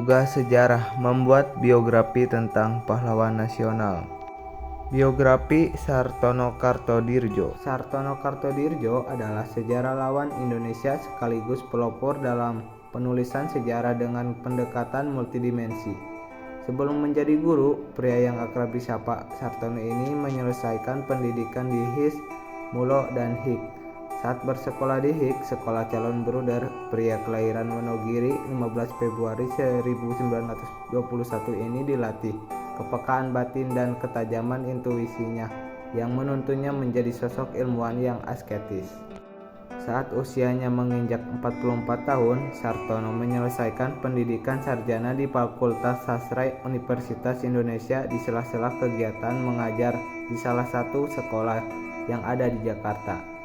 Tugas sejarah membuat biografi tentang pahlawan nasional. Biografi Sartono Kartodirjo. Sartono Kartodirjo adalah sejarawan Indonesia sekaligus pelopor dalam penulisan sejarah dengan pendekatan multidimensi. Sebelum menjadi guru, pria yang akrab disapa Sartono ini menyelesaikan pendidikan di HIS, Mulo, dan HIK. Saat bersekolah di HIK, Sekolah Calon Bruder, pria kelahiran Wonogiri 15 Februari 1921 ini dilatih kepekaan batin dan ketajaman intuisinya yang menuntunnya menjadi sosok ilmuwan yang asketis. Saat usianya menginjak 44 tahun, Sartono menyelesaikan pendidikan sarjana di Fakultas Sastra Universitas Indonesia di sela-sela kegiatan mengajar di salah satu sekolah yang ada di Jakarta.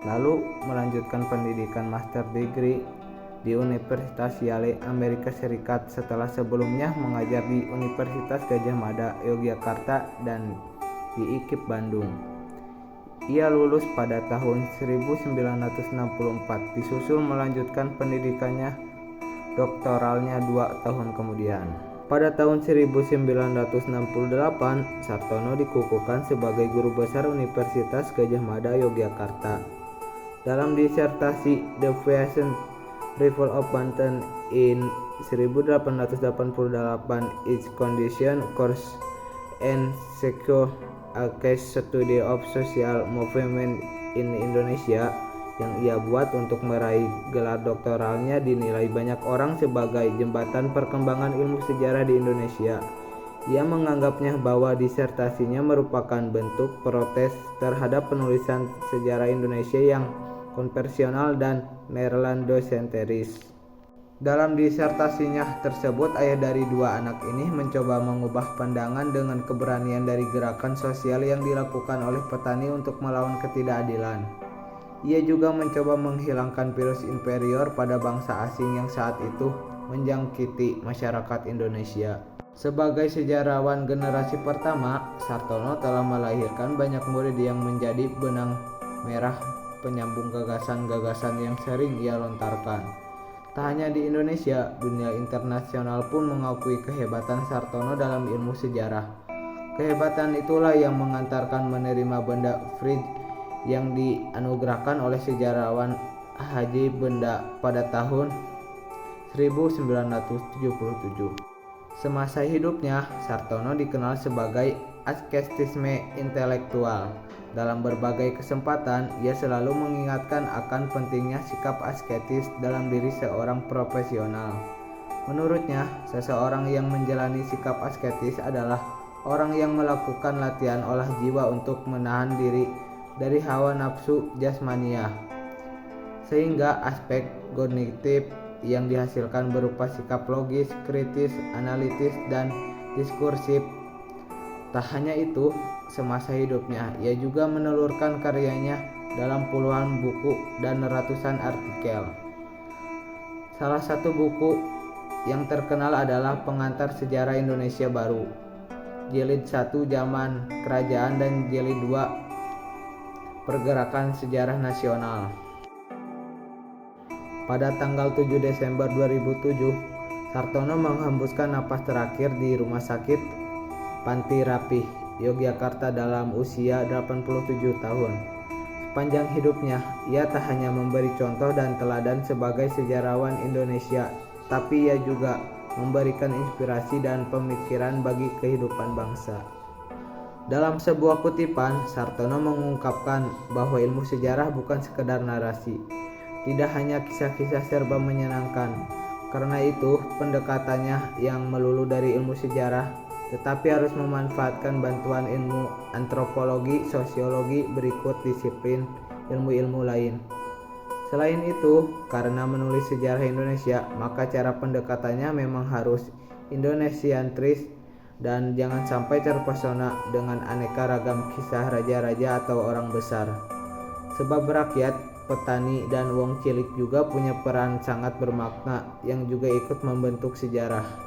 Lalu melanjutkan pendidikan master degree di Universitas Yale, Amerika Serikat setelah sebelumnya mengajar di Universitas Gadjah Mada, Yogyakarta dan di IKIP Bandung. Ia lulus pada tahun 1964, disusul melanjutkan pendidikannya doktoralnya 2 tahun kemudian. Pada tahun 1968, Sartono dikukuhkan sebagai guru besar Universitas Gadjah Mada, Yogyakarta. Dalam disertasi The Fashion Revolt of Banten in 1888, Its Condition, Course and Secure, a Case Study of Social Movement in Indonesia, yang ia buat untuk meraih gelar doktoralnya, dinilai banyak orang sebagai jembatan perkembangan ilmu sejarah di Indonesia. Ia menganggapnya bahwa disertasinya merupakan bentuk protes terhadap penulisan sejarah Indonesia yang konvensional dan Neerlandosentris. Dalam disertasinya tersebut, ayah dari 2 anak ini mencoba mengubah pandangan dengan keberanian dari gerakan sosial yang dilakukan oleh petani untuk melawan ketidakadilan. Ia juga mencoba menghilangkan virus inferior pada bangsa asing yang saat itu menjangkiti masyarakat Indonesia. Sebagai sejarawan generasi pertama, Sartono telah melahirkan banyak murid yang menjadi benang merah penyambung gagasan-gagasan yang sering ia lontarkan. Tak hanya di Indonesia, dunia internasional pun mengakui kehebatan Sartono dalam ilmu sejarah. Kehebatan itulah yang mengantarkan menerima benda Friedrich yang dianugerahkan oleh sejarawan Haji Benda pada tahun 1977. Semasa hidupnya, Sartono dikenal sebagai asketisme intelektual. Dalam berbagai kesempatan, ia selalu mengingatkan akan pentingnya sikap asketis dalam diri seorang profesional. Menurutnya, seseorang yang menjalani sikap asketis adalah orang yang melakukan latihan olah jiwa untuk menahan diri dari hawa nafsu jasmania, sehingga aspek kognitif yang dihasilkan berupa sikap logis, kritis, analitis, dan diskursif. Tak hanya itu, semasa hidupnya ia juga menelurkan karyanya dalam puluhan buku dan ratusan artikel. Salah satu buku yang terkenal adalah Pengantar Sejarah Indonesia Baru, Jilid 1 Zaman Kerajaan dan Jilid 2 Pergerakan Sejarah Nasional. Pada tanggal 7 Desember 2007, Sartono menghembuskan napas terakhir di Rumah Sakit Panti Rapih, Yogyakarta dalam usia 87 tahun. Sepanjang hidupnya, ia tak hanya memberi contoh dan teladan sebagai sejarawan Indonesia, tapi ia juga memberikan inspirasi dan pemikiran bagi kehidupan bangsa. Dalam sebuah kutipan, Sartono mengungkapkan bahwa ilmu sejarah bukan sekedar narasi, tidak hanya kisah-kisah serba menyenangkan. Karena itu, pendekatannya yang melulu dari ilmu sejarah, tetapi harus memanfaatkan bantuan ilmu antropologi, sosiologi, berikut disiplin ilmu-ilmu lain. Selain itu, karena menulis sejarah Indonesia, maka cara pendekatannya memang harus Indonesiantris dan jangan sampai terpesona dengan aneka ragam kisah raja-raja atau orang besar. Sebab rakyat, petani, dan wong cilik juga punya peran sangat bermakna yang juga ikut membentuk sejarah.